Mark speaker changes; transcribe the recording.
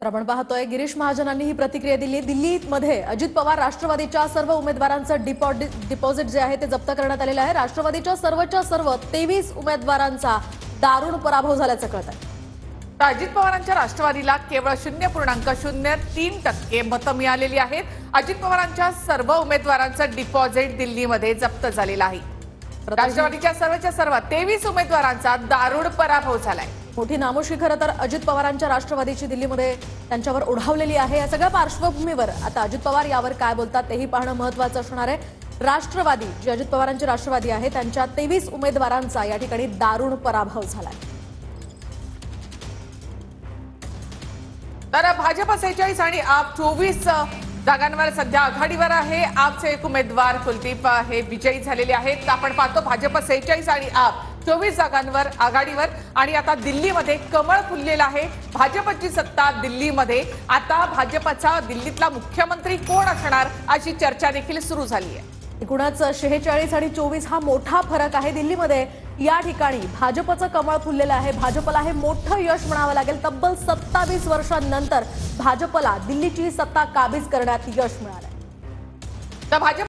Speaker 1: तर आपण पाहतोय गिरीश महाजनांनी ही प्रतिक्रिया दिली। दिल्लीमध्ये अजित पवार राष्ट्रवादीच्या सर्व उमेदवारांचं डिपॉझिट जे आहे ते जप्त करण्यात आलेलं आहे। राष्ट्रवादीच्या सर्वच्या सर्व 23 उमेदवारांचा दारुण पराभव झाल्याचं कळतंय।
Speaker 2: अजित पवारांच्या राष्ट्रवादीला केवळ 0.03% मतं मिळालेली आहेत। अजित पवारांच्या सर्व उमेदवारांचं डिपॉझिट दिल्लीमध्ये जप्त झालेलं आहे। राष्ट्रवादीच्या सर्वच्या सर्व 23 उमेदवारांचा दारुण पराभव झालाय।
Speaker 1: मोठी नामोशी खरं तर अजित पवारांच्या राष्ट्रवादीची दिल्लीमध्ये त्यांच्यावर ओढावलेली आहे। या सगळ्या पार्श्वभूमीवर आता अजित पवार यावर काय बोलतात तेही पाहणं महत्त्वाचं असणार आहे। राष्ट्रवादी जी अजित पवारांची राष्ट्रवादी आहे त्यांच्या 23 उमेदवारांचा या ठिकाणी दारुण पराभव झालाय।
Speaker 2: तर भाजप 46 आणि आप 24 जागांवर सध्या आघाडीवर आहे। आपचे एक उमेदवार कुलदीप हे विजयी झालेले आहेत। आपण पाहतो भाजप 46 आणि आप 24 जागांवर आघाडीवर आणि आता दिल्लीमध्ये कमळ फुललेलं आहे। भाजपची सत्ता दिल्लीमध्ये। आता भाजपचा दिल्लीतला मुख्यमंत्री कोण असणार अशी चर्चा देखील सुरू झाली आहे।
Speaker 1: एकूणच 46 आणि 24 हा मोठा फरक आहे दिल्लीमध्ये। या ठिकाणी भाजपचं कमळ फुललेलं आहे। भाजपला हे मोठं यश म्हणावं लागेल। तब्बल 27 वर्षांनंतर भाजपला दिल्लीची सत्ता काबीज करण्यात यश मिळालंय।
Speaker 2: तर भाजप